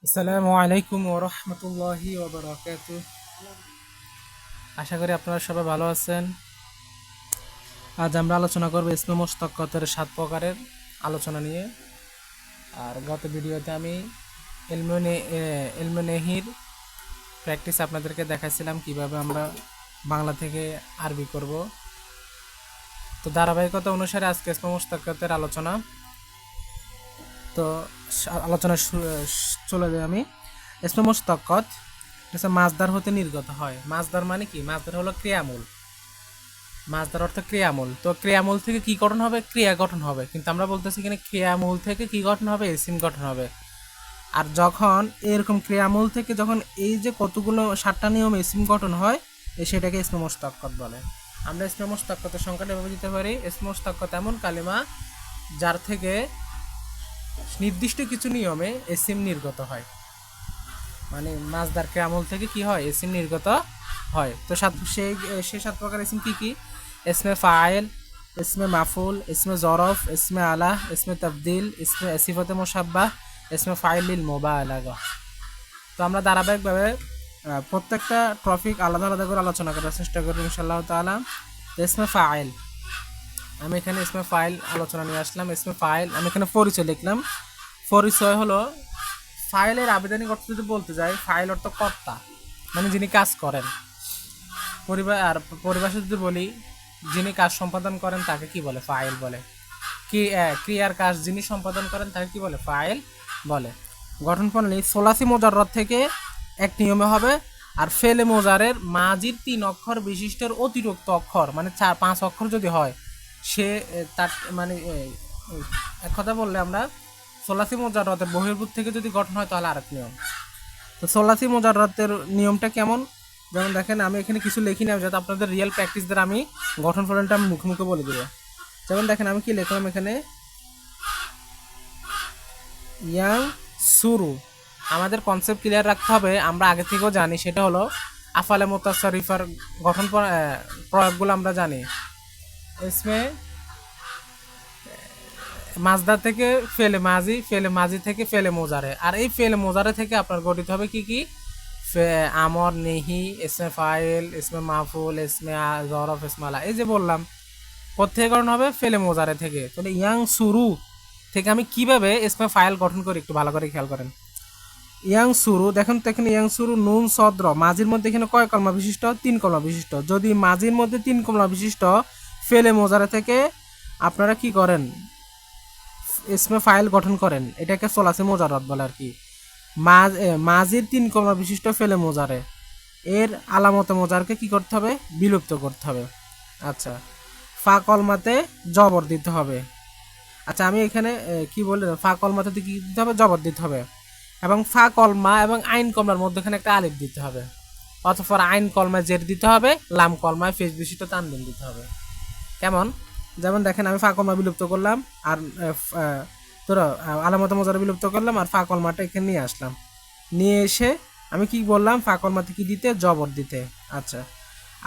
আসসালামু আলাইকুম ওয়া রাহমাতুল্লাহি ওয়া বারাকাতুহু। আশা করি আপনারা সবাই ভালো আছেন। আজ আমরা আলোচনা করব ইসমে মুশতাক্কাতের 7 প্রকারের আলোচনা নিয়ে। আর গত ভিডিওতে আমি ইলমে নেহির প্র্যাকটিস আপনাদেরকে দেখাইছিলাম কিভাবে আমরা বাংলা থেকে আরবি করব। তো ধারাবাহিকতা অনুসারে আজকে ইসমে মুশতাক্কাতের আলোচনা। তো আলোচনা চলে যাই আমি। ইসমে মুশতাক্কাত মাসদার হতে নির্গত হয়। মাসদার মানে কি? মাসদার হলো ক্রিয়ামূল। মাসদার অর্থ ক্রিয়ামূল। তো ক্রিয়ামূল থেকে কি গঠন হবে? ক্রিয়া গঠন হবে। কিন্তু আমরা বলতেছি এখানে ক্রিয়ামূল থেকে কি গঠন হবে? ইসিম গঠন হবে। আর যখন এরকম ক্রিয়ামূল থেকে যখন এই যে কতগুলো 7টা নিয়ম ইসিম গঠন হয়, সেটাকে ইসমে মুশতাক্কাত বলে। আমরা ইসমে মুশতাক্কাতের সংখ্যাটা এভাবে দিতে পারি। ইসমে মুশতাক্কাত এমন কালিমা যার থেকে নির্দিষ্ট কিছু নিয়মে ইসিম নির্গত হয়। মানে মাসদার ক্রিয়ামূল থেকে কি হয়? ইসিম নির্গত হয়। তো সেই 7 প্রকার ইসিম কি কি? ইসমে ফাইল, ইসমে মাফুল, ইসমে জরফ, ইসমে আলা, ইসমে তাবদিল, ইসমে সিফাতে মুশাব্বাহ, ইসমে ফাইল লিল মুবালাগা। তো আমরা ধারাবাহিকভাবে প্রত্যেকটা টপিক আলাদা আলাদা করে আলোচনা করার চেষ্টা করব ইনশাআল্লাহ তাআলা। তো ইসমে ফাইল, আমি এখানে ইসমে ফাইল আলোচনা নিয়ে আসলাম। ইসমে ফাইল আমি এখানে পরিচয় লিখলাম। পরিচয় হলো ফাইলের আবেদনিক অর্থ যদি বলতে যাই, ফাইল অর্থ কর্তা, মানে যিনি কাজ করেন। পরিভাষা যদি বলি, যিনি কাজ সম্পাদন করেন তাকে কি বলে? ফাইল বলে। ক্রিয়ার কাজ যিনি সম্পাদন করেন তাকে কি বলে? ফাইল বলে। গঠন প্রণালী সোলাসি মোজাররদ থেকে এক নিয়মে হবে। আর ফেলে মোজারের মাজির 3 অক্ষর বিশিষ্টের অতিরিক্ত অক্ষর মানে 4-5 অক্ষর যদি হয়, সে তার মানে এক কথা বললে আমরা সোলাসি মোজাররদের বহির্ভূত থেকে যদি গঠন হয় তাহলে আরেক নিয়ম। তো সোলাসি মোজাররদের নিয়মটা কেমন? যেমন দেখেন, আমি এখানে কিছু লিখি না, যাতে আপনাদের রিয়েল প্র্যাকটিস দ্বারা আমি গঠন প্রণালীটা আমি মুখে মুখে বলে দেবো। যেমন দেখেন, আমি কি লিখলাম এখানে? ইয়াং সুরু। আমাদের কনসেপ্ট ক্লিয়ার রাখতে হবে, আমরা আগে থেকেও জানি, সেটা হলো আফালে মুতাসারিফার গঠন প্রয়োগগুলো আমরা জানি। ইসমে মাজদা থেকে ফেলে মাজি থেকে ফেলে মোজারে। আর এই ফেলে মোজারে থেকে আপনার গঠিত হবে কি কি? আমর, নেহি, ইসমে ফাইল, ইসমে মাফুল, ইসমে জরফ, ইসমে আলা। এই যে বললাম, কোথেকে গঠন হবে? ফেলে মোজারে থেকে। তাহলে ইয়াং সুরু থেকে আমি কিভাবে ইসমে ফাইল গঠন করি একটু ভালো করে খেয়াল করেন। ইয়াং সুরু, দেখেন তো এখানে ইয়াং সুরু নুন সদ্র, মাঝির মধ্যে এখানে কয় কলমা বিশিষ্ট? 3 কলমা বিশিষ্ট। যদি মাঝির মধ্যে 3 কলমা বিশিষ্ট ফেলে মোজারে থেকে আপনারা কি করেন? ইসমে ফাইল গঠন করেন, এটাকে সোলাসি মোজাররদ বলে আর কি। মাজির 3 কলমা বিশিষ্ট ফেলে মোজারে, এর আলামতে মোজারকে কি করতে হবে? বিলুপ্ত করতে হবে। আচ্ছা, ফা কলমাতে জবর দিতে হবে। আচ্ছা, আমি এখানে কি বলি, ফা কলমাতে কি দিতে হবে? জবর দিতে হবে। এবং ফা কলমা এবং আইন কলমার মধ্যখানে একটা আলিফ দিতে হবে। অথবা আইন কলমায় জের দিতে হবে, লাম কলমায় ফেস বিশিষ্ট তানবিন দিতে হবে। কেমন? যেমন দেখেন, আমি ফা কলমা বিলুপ্ত করলাম, আর ধরো আলামত মোজার বিলুপ্ত করলাম, আর ফা কলমাটা এখানে নিয়ে আসলাম। নিয়ে এসে আমি কি বললাম? ফা কলমাতে কি দিতে? জবর দিতে। আচ্ছা,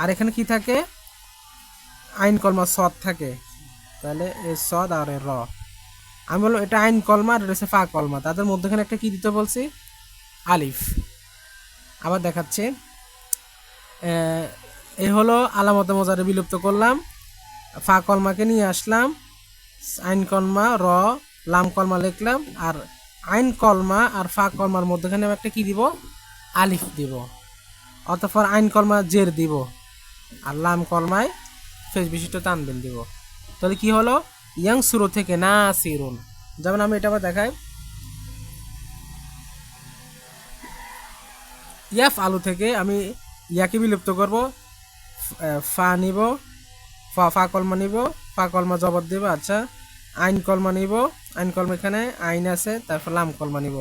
আর এখানে কি থাকে? আইন কলমা সদ থাকে। তাহলে এ সদ আর এ র। আমি বললাম এটা আইন কলমা আর এটা হচ্ছে ফা কলমা, তাদের মধ্যখানে একটা কি দিতে বলছি? আলিফ। আবার দেখাচ্ছে, এ হলো আলামত মোজারে বিলুপ্ত করলাম, ফা কলমাকে নিয়ে আসলাম, আইন কলমা র, লাম কলমা লিখলাম, আর আইন কলমা আর ফা কলমার মধ্যখানে একটা কি দিব? আলিফ দিব। অতঃপর আইন কলমা জের দিব, আর লাম কলমায় ফেস বিশিষ্ট তানবিন দিব। তাহলে কি হলো? ইয়াং সুরু থেকে না সিরুন। যেমন আমি এটা আবার দেখাই, ইয়াফ আলু থেকে আমি ইয়াকে বিলুপ্ত করব, ফা নিব, ফা কলমা নিব, ফা কলমা জবর দিব। আচ্ছা, আইন কলমা নিব, আইন কলমা এখানে আইন আছে, তারপর লাম কলমা নিব।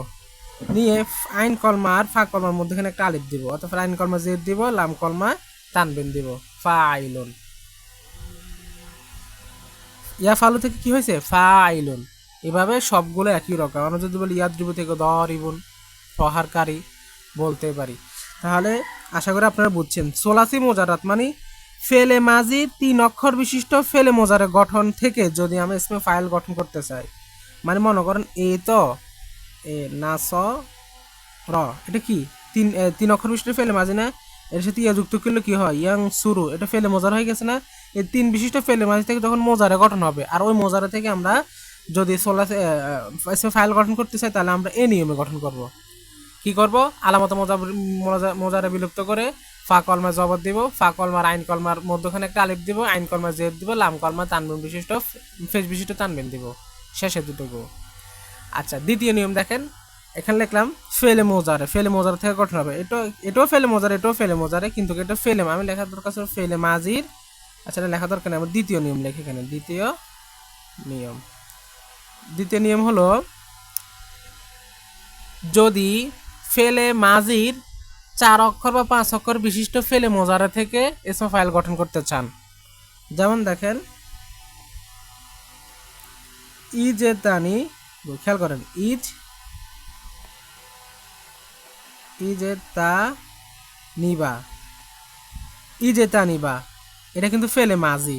নিয়ে আইন কলমা আর ফা কলমার মধ্যখানে একটা আলিফ দিব, অথবা আইন কলমা জেদ দিব, লাম কলমা তানবিন দিব। ফা আইলুন। ইয়া ফালু থেকে কি হয়েছে? ফা আইলুন। এভাবে সবগুলো একই রকম। আমরা যদি বলি ইয়াদ্রিব থেকে দরিবুন, প্রহারকারী বলতে পারি। তাহলে আশা করি আপনারা বুঝছেন। সোলাসি মোজারাত মানে ফেলে মাজি 3 অক্ষর বিশিষ্ট ফেলে মোজারের গঠন থেকে যদি আমি ইসমে ফাইল গঠন করতে চাই, মানে মনে করেন এ তো এ নাস র, এটা কি তিন অক্ষর বিশিষ্ট ফেলে মাঝি না, এর সাথে ইয়া যুক্ত করলে কি হয়, ইয়াং শুরু, এটা ফেলে মোজার হয়ে গেছে না। এই তিন বিশিষ্ট ফেলে মাঝি থেকে যখন মোজারে গঠন হবে, আর ওই মোজারে থেকে আমরা যদি ফাইল গঠন করতে চাই, তাহলে আমরা এই নিয়মে গঠন করব। কি করব, আলামত মোজারে বিলুপ্ত করে ফা কলমার জবর দিব, ফা কলমার আইন কলমার মধ্যখানে একটা আলিফ দিব, আইন কলমার জেদ দিব, লাম কলমার তানবিন বিশিষ্ট ফেজ বিশিষ্ট তানবিন দিব, শেষে দুটোগু। আচ্ছা, দ্বিতীয় নিয়ম দেখেন, এখানে লিখলাম ফেলে মোজারে থেকে গঠন হবে, এটাও ফেলে মোজারে, কিন্তু এটা ফেলে, আমি লেখার দরকার ছিল ফেলে মাজির। আচ্ছা, এটা লেখা দরকার নেই, আমার দ্বিতীয় নিয়ম লেখে এখানে। দ্বিতীয় নিয়ম হলো, যদি ফেলে মাজির 4 অক্ষর বা 5 অক্ষর বিশিষ্ট ফেলে মোজারে থেকে ইসমে ফাইল গঠন করতে চান, যেমন দেখেন ইজে তানি, খেয়াল করেন, ইজে তা নিবা, ইজে তা নিবা, এটা কিন্তু ফেলে মাজি,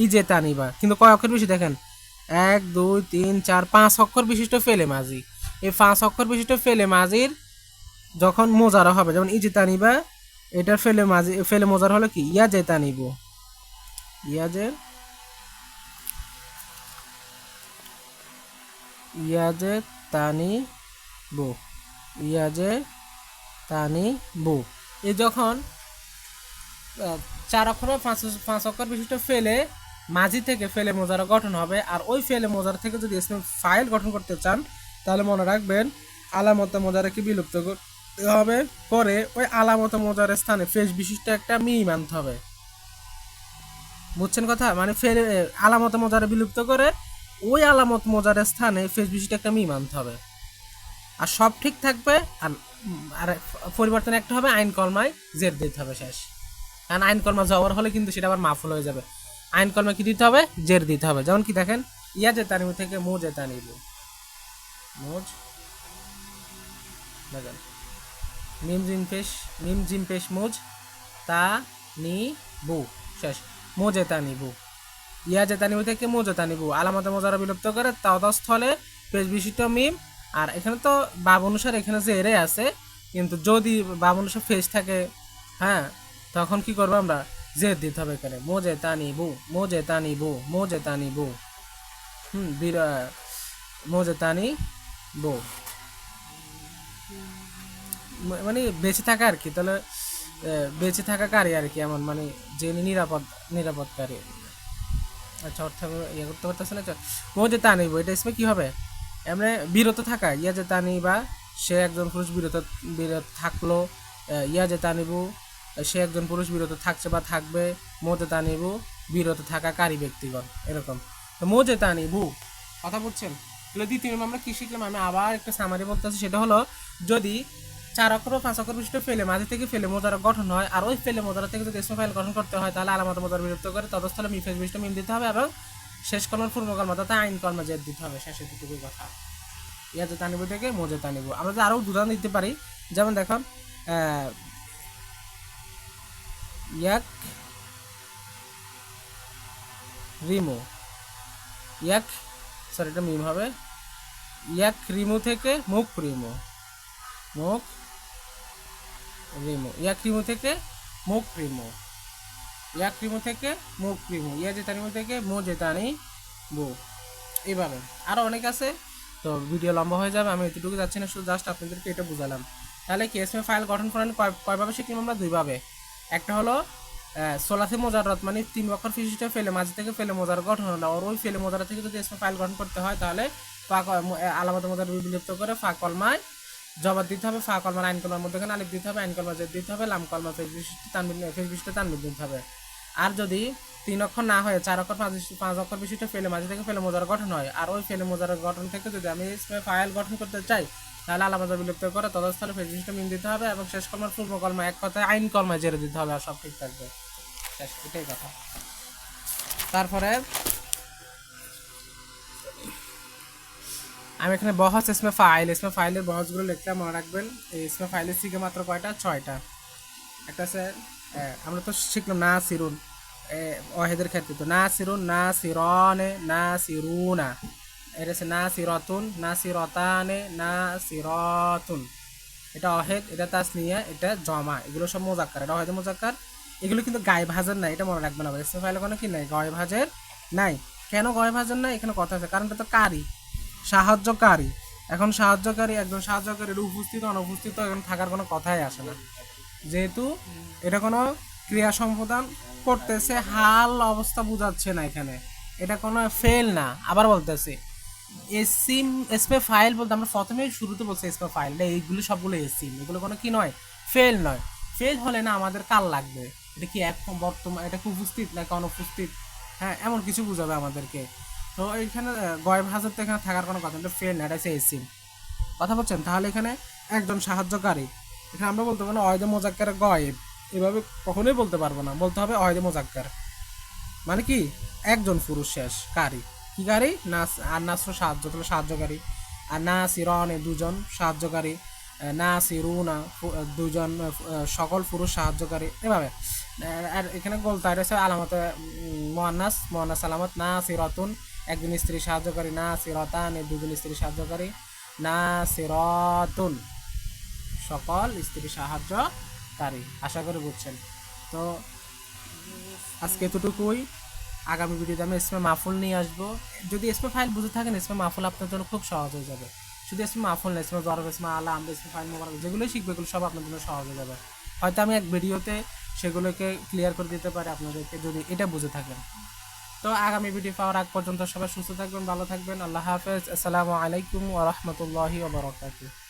ইজে তা নিবা, কিন্তু কয় অক্ষর বেশি দেখেন, 1 2 3 4 5 অক্ষর বিশিষ্ট ফেলে মাজি। এই 5 অক্ষর বিশিষ্ট ফেলে মাজির যখন মোজারা হবে, যেমন ইজে তা নিবা, এটার ফেলে মোজার হলো কি, ইয়া যে তা নিব, ইয়াজে ইয়াজে তানি বু, ইয়াজে তানি বু। এই যখন 4 অক্ষর 5 অক্ষর বিশিষ্ট ফেলে মাঝি থেকে ফেলে মোজারা গঠন হবে, আর ওই ফেলে মোজারা থেকে যদি ইসমে ফাইল গঠন করতে চান, তাহলে মনে রাখবেন আলামত মোজারাকে বিলুপ্ত করতে হবে, পরে ওই আলামত মোজারের স্থানে ফেজ বিশিষ্ট একটা মিম আনতে হবে। বুঝছেন কথা, মানে ফেলে আলামত মোজারে বিলুপ্ত করে ওই আলামত মোজারের স্থানে ফেজ বিশিষ্ট একটা মিম আনতে হবে, আর সব ঠিক থাকবে। আর পরিবর্তন একটা হবে, আইন কলমায় জের দিতে হবে শেষ, কারণ আইন কলমা জবর হলে কিন্তু সেটা আবার মাফুল হয়ে যাবে। আইন কলমা কি দিতে হবে, জের দিতে হবে। যেমন কি দেখেন, ইয়া যে তানিবু থেকে মু যে তানিবু, মুজ দেখেন, মিম জিম পেশ মুজ তা নি বু, শেষ, মু যে তানিবু। ইয়া যে তানিবু থেকে মু যে তানিবু, আলামত মোজারা বিলুপ্ত করে তদস্থলে পেশ বিশিষ্ট মিম। আর এখানে তো বাব অনুসার এখানে যে এরে আছে, কিন্তু যদি বাব অনুসার ফেজ থাকে, হ্যাঁ, তখন কি করবো আমরা, জেদ দিতে হবে এখানে, মোজে তানিবু, মোজে তানিবু, মোজে তানিবু, মোজে তানিবু, মানে বেঁচে থাকা আর কি। তাহলে বেঁচে থাকাকারী আর কি, এমন মানে যে নিরাপদকারী। আচ্ছা, অর্থ ইয়ে করতে পারতেছে না। মোজে তানিবু, এটা ইসমে কি হবে, এমনি বিরত থাকা, ইয়া যে তানিবা, সে একজন পুরুষ বিরত থাকলো, ইয়া যে তানিবু, সে একজন পুরুষ বিরত থাকছে বা থাকবে, মোজে তানিবু, বিরত থাকাকারী ব্যক্তিগণ, এরকম। তো মোজে তানিবু, কথা বুঝছেন। তাহলে দ্বিতীয় নিয়ম আমরা কি শিখলাম, আমি আবার একটা সামারি বলতেছি, সেটা হলো, যদি 4 অক্ষর বা 5 অক্ষর বিশিষ্ট ফেলে মাঝে থেকে ফেলে মোজারা গঠন হয়, আর ওই ফেলে মোজারা থেকে যদি ইসমে ফাইল গঠন করতে হয়, তাহলে আলামত মোজারা বিলুপ্ত করে তদস্থলে মিফেজ বিশিষ্ট মিম দিতে হবে, এবং শেষ কলমার পূর্ব কলমা তথা আইন কলমা জেদ দিতে হবে, শেষের দুটুকুই কথা। ইয়াজে তানিবু থেকে মোজে তানিবু। আমরা আরও উদাহরণ দিতে পারি, যেমন দেখুন, ইয়াক রিমু, ইয়াক, সরি এটা মিম হবে, ইয়াক রিমু থেকে মুখ রিমু, মুখ রিমু, ইয়াক রিমু থেকে মুখ রিমু, ইয়াক রিমু থেকে মুখ রিমু, ইয়া জেতানিমু থেকে মো জেতানি বু। এইভাবে আরও অনেক আছে, তো ভিডিও লম্বা হয়ে যাবে, আমি এতটুকু যাচ্ছি না, শুধু জাস্ট আপনাদেরকে এটা বুঝালাম। তাহলে কি এসমে ফাইল গঠন করেন কয়ভাবে শিখলাম আমরা, 2 ভাবে। একটা হলো সোলাসি মোজারত, মানে 3 অক্ষর বিশিষ্ট ফেলে মাঝে থেকে ফেলে মোজার গঠন হলো, আর ওই ফেলে মোজারা থেকে যদি এসমে ফাইল গঠন করতে হয়, তাহলে আলামত মোজার বিলুপ্ত করে ফা কলমায় জবাব দিতে হবে, ফা কলমার আইন কলমার মধ্যখানে আলিফ দিতে হবে, আইন কলমা জেদ দিতে হবে, লাম কলমা ফেজ বিশিষ্ট তানবিন দিতে হবে। আর যদি 3 অক্ষর না হয়, 4 অক্ষর 5 অক্ষর বিশিষ্ট ফেলে মাঝে থেকে ফেলে মোজার গঠন হয়, আর ওই ফেলে মোজার গঠন থেকে যদি আমি ফাইল গঠন করতে চাই, তাহলে আলামত বিলুপ্ত করে তদস্থলে ফেজ বিশিষ্ট মিম দিতে হবে, এবং শেষ কলমার পূর্ব কলমা এক কথায় আইন কলমায় জেরে দিতে হবে, আর সব ঠিক থাকবে, এটাই কথা। তারপরে আমি এখানে বহস ইসমে ফাইলের বহসগুলো লিখলাম, মনে রাখবেন। এই ইসমে ফাইলের সিগে মাত্র কয়টা, 6টা। একটা আছে, আমরা তো শিখলাম না সিরুন, ওয়াহিদের ক্ষেত্রে তো না সিরুন, না সিরনে, না সিরুনা, এটা হচ্ছে না সিরতুন, না সিরতানে, না সিরতুন, এটা অহেদ, এটা তাসনিয়া, এটা জমা, এগুলো সব মোজাক্কার, এটা অহেদ মোজাক্কার। এগুলো কিন্তু গায়ে ভাজের নাই, এটা মনে রাখবেন না। ইসমে ফাইলে কোনো কি নাই, গায়ে ভাজের নাই। কেন গায়ে ভাজের নাই, এখানে কথা আছে, কারণ এটা তো কারি, সাহায্যকারী। এখন সাহায্যকারী, একজন সাহায্যকারীর উপস্থিত অনুপস্থিত এখানে থাকার কোনো কথাই আসে না, যেহেতু এটা কোনো ক্রিয়া সম্পাদন করতেছে, হাল অবস্থা বোঝাচ্ছে না এখানে, এটা কোনো ফেল না। আবার বলতেছে এসিম এসমে ফাইল বলতে আমরা প্রথমেই শুরুতে বলছি এসমে ফাইল, এইগুলো সবগুলো এসিম, এগুলো কোনো কি নয়, ফেল নয়। ফেল হলে না আমাদের কাল লাগবে, এটা কি এক বর্তমান, এটা কি উপস্থিত নাকি অনুপস্থিত, হ্যাঁ এমন কিছু বুঝাবে আমাদেরকে। তো এইখানে গয়েব হাজার তো এখানে থাকার কোনো কথা, এটা ফেল না, এটা হচ্ছে এসিম, কথা বলছেন। তাহলে এখানে একজন সাহায্যকারী, এখানে আমরা বলতে পারবো না অয়দে মোজাক্কার গয়েব, এভাবে কখনোই বলতে পারবো না, বলতে হবে অয়দে মোজাক্কার, মানে কি একজন পুরুষ শেষ কারি, কি কারি নাস, আর নাসর সাহায্য, তাহলে সাহায্যকারী। আর না সিরনে দুজন সাহায্যকারী, না সিরুনা দুজন সকল পুরুষ সাহায্যকারী, এভাবে। আর এখানে বলতে হচ্ছে আলামত মোয়ান্নাস, মোয়ান্নাস আলামত না সিরতুন একজন স্ত্রী সাহায্যকারী, না সিরতান দুজন স্ত্রী সাহায্যকারী, না সিরতুন সকল স্ত্রী সাহায্যকারী। আশা করি বুঝছেন। তো আজকে এতটুকুই, আগামী ভিডিওতে আমি ইসমে মাফুল নিয়ে আসবো। যদি ইসমে ফাইল বুঝে থাকেন, ইসমে মাফুল আপনার জন্য খুব সহজ হয়ে যাবে। শুধু ইসমে মাফুল না, ইসমে জরব, ইসমে আলা, আমরা ইসমে ফাইল মোবারক যেগুলোই শিখবো, এগুলো সব আপনার জন্য সহজ হয়ে যাবে। হয়তো আমি এক ভিডিওতে সেগুলোকে ক্লিয়ার করে দিতে পারি আপনাদেরকে, যদি এটা বুঝে থাকেন। তো আগামী ভিডিও পাওয়ার আগ পর্যন্ত সবাই সুস্থ থাকবেন, ভালো থাকবেন। আল্লাহ হাফেজ। আসসালামু আলাইকুম ওয়া রাহমাতুল্লাহি ওয়া বারাকাতুহু।